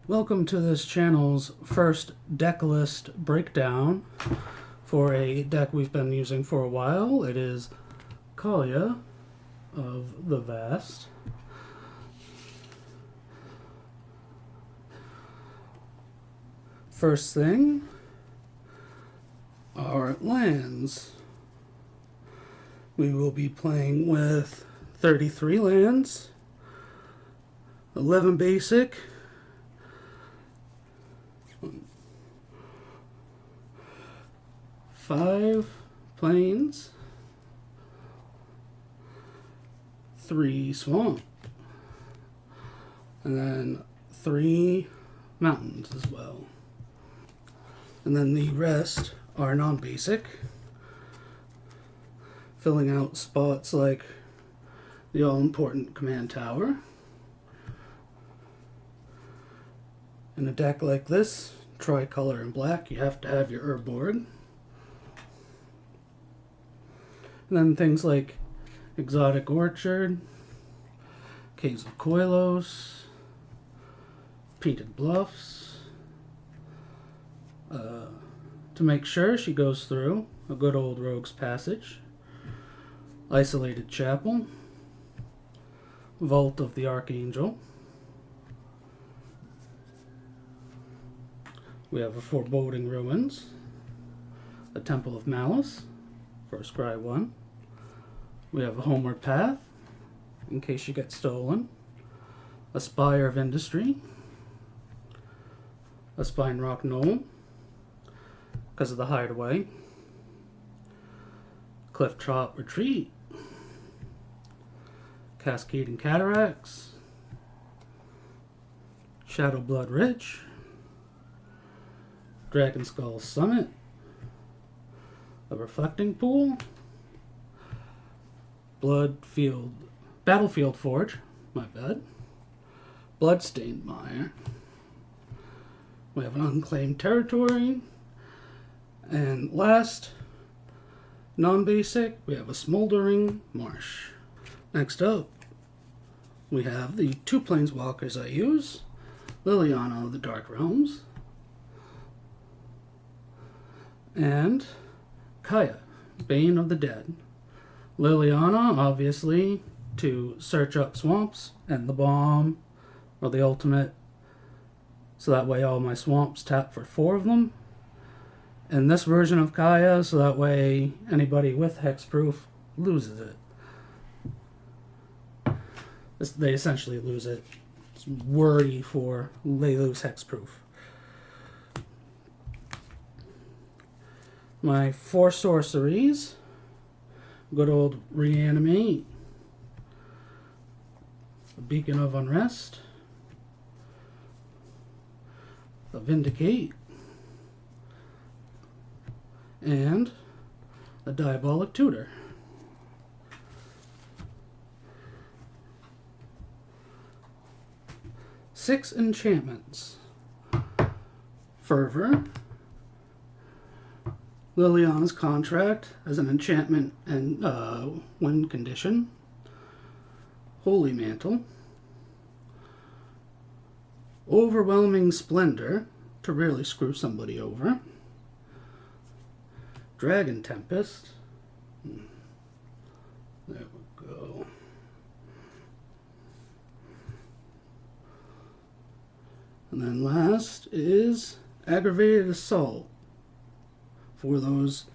Welcome to this channel's first deck list breakdown for a deck we've been using for a while. It is Kaalia of The Vast. First thing, our lands. We will be playing with 33 lands, 11 basic, 5 plains, 3 swamp, and then 3 mountains as well. And then the rest are non-basic, filling out spots like the all-important command tower. In a deck like this, tricolor and black, you have to have your herb board. And then things like Exotic Orchard, Caves of Koilos, Painted Bluffs. To make sure she goes through a good old Rogue's Passage, Isolated Chapel, Vault of the Archangel. We have a Foreboding Ruins, a Temple of Malice for Scry 1. We have a Homeward Path, in case you get stolen, a Spire of Industry, a Spine Rock Knoll, because of the Hideaway, Cliff Chop Retreat, Cascading Cataracts, Shadow Blood Ridge, Dragon Skull Summit, a Reflecting Pool, Battlefield Forge, Bloodstained Mire. We have an Unclaimed Territory. And last, non-basic, we have a Smoldering Marsh. Next up, we have the 2 Planeswalkers I use, Liliana of the Dark Realms, and Kaya, Bane of the Dead. Liliana, obviously, to search up swamps and the bomb, or the ultimate, so that way all my swamps tap for 4 of them. And this version of Kaya, so that way anybody with hexproof loses it. They essentially lose it. It's worry for they lose hexproof. My 4 sorceries. Good old Reanimate, a Beacon of Unrest, a Vindicate, and a Diabolic Tutor. Six enchantments. Fervor, Liliana's Contract as an enchantment and win condition, Holy Mantle, Overwhelming Splendor to really screw somebody over, Dragon Tempest. There we go. And then last is Aggravated Assault for those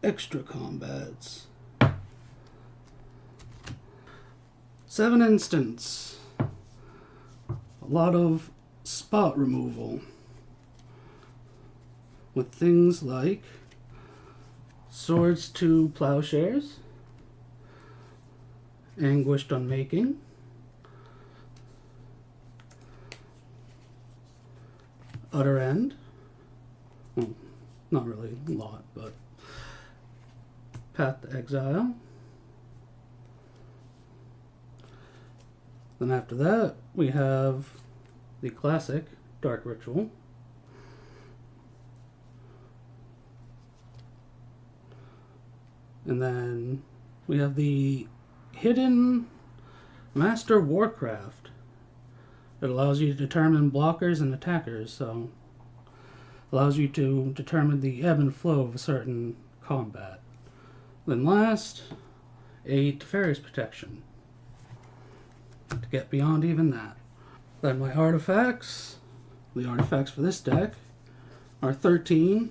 extra combats. 7 instants. A lot of spot removal with things like Swords to Plowshares, Anguished Unmaking, Utter End. Well, not really a lot, but Path to Exile. Then after that, we have the classic Dark Ritual. And then we have the hidden Master Warcraft It allows you to determine blockers and attackers, so allows you to determine the ebb and flow of a certain combat. Then last, a Teferi's Protection, to get beyond even that. Then my artifacts, the artifacts for this deck, are 13,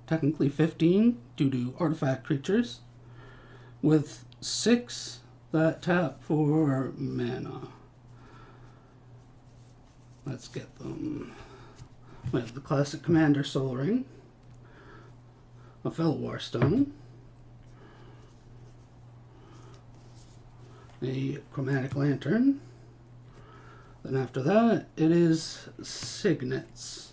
technically 15 due to artifact creatures, with 6 that tap for mana. Let's get them. We have the classic Commander Soul Ring, a Felwar Stone, a Chromatic Lantern. Then after that, it is Signets,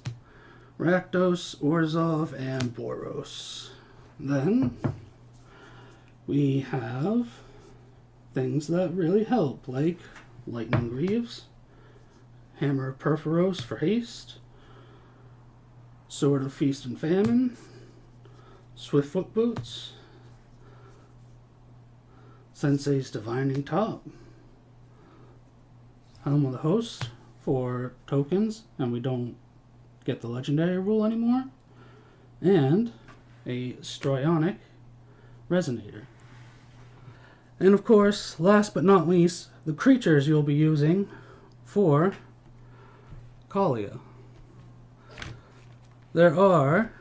Rakdos, Orzhov, and Boros. Then we have things that really help, like Lightning Greaves, Hammer of Perforos for haste, Sword of Feast and Famine, Swiftfoot Boots, Sensei's Divining Top, Helm of the Host for tokens, and we don't get the legendary rule anymore, and a Stroionic Resonator. And of course, last but not least, the creatures you'll be using for Kaalia. There are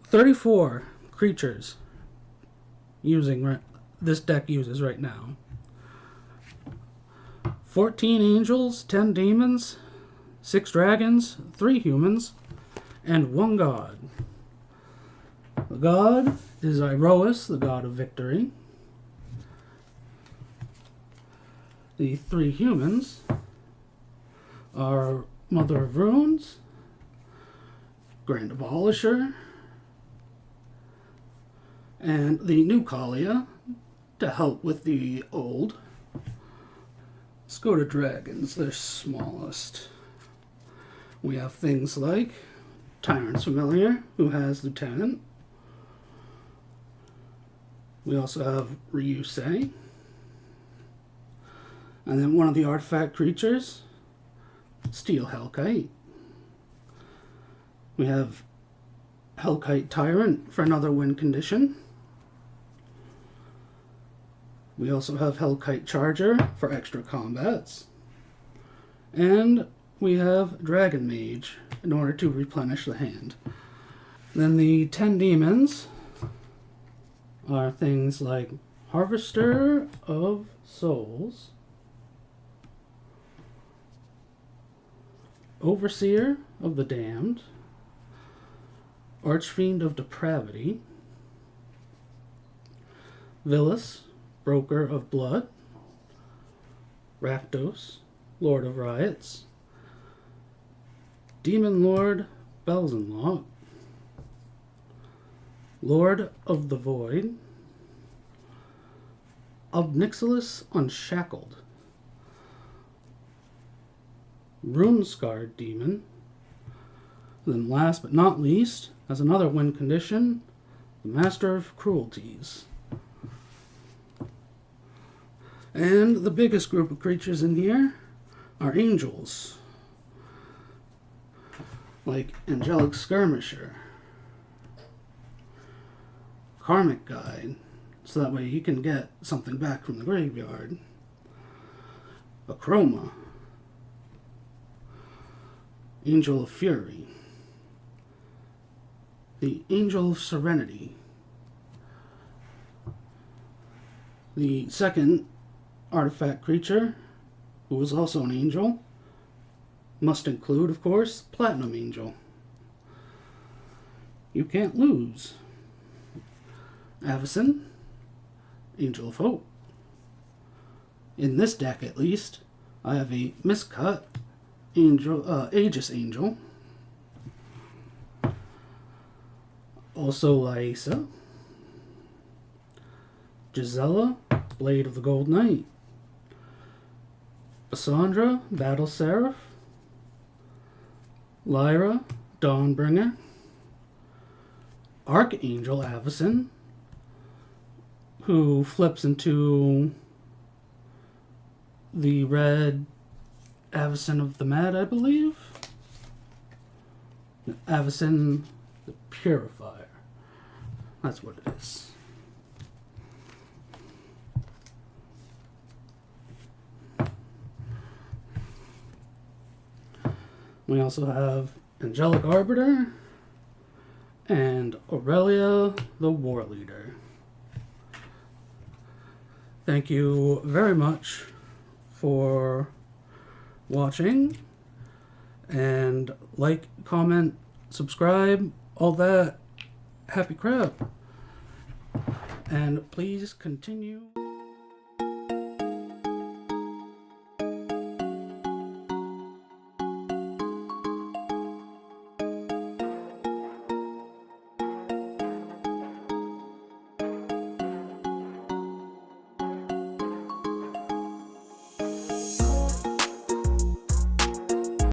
34 creatures this deck uses right now. 14 angels, 10 demons, 6 dragons, 3 humans, and 1 god. The god is Iroas, the god of victory. The 3 humans are Mother of Runes, Grand Abolisher, and the new Kaalia to help with the old. Let's go to dragons, they're smallest. We have things like Tyrant's Familiar, who has Lieutenant. We also have Ryusei. And then one of the artifact creatures, Steel Hellkite. We have Hellkite Tyrant for another win condition. We also have Hellkite Charger for extra combats. And we have Dragon Mage in order to replenish the hand. Then the 10 demons are things like Harvester of Souls, Overseer of the Damned, Archfiend of Depravity, Villas, Broker of Blood, Rakdos, Lord of Riots, Demon Lord Belzenlock, Lord of the Void, Obnixilis Unshackled, Rune-Scarred Demon. Then last but not least, as another win condition, the Master of Cruelties. And the biggest group of creatures in here are angels, like Angelic Skirmisher, Karmic Guide, so that way he can get something back from the graveyard, Akroma, Angel of Fury, the Angel of Serenity. The second artifact creature, who is also an angel, must include, of course, Platinum Angel. You can't lose. Avacyn, Angel of Hope. In this deck, at least, I have a miscut angel, Aegis Angel. Also Lysa, Gisela, Blade of the Gold Knight, Cassandra, Battle Seraph, Lyra, Dawnbringer, Archangel Avacyn, who flips into the red Avacyn of the Mad, I believe. Avacyn the Purifier. That's what it is. We also have Angelic Arbiter and Aurelia the War Leader. Thank you very much for watching, and like, comment, subscribe, all that happy crap, and please continue.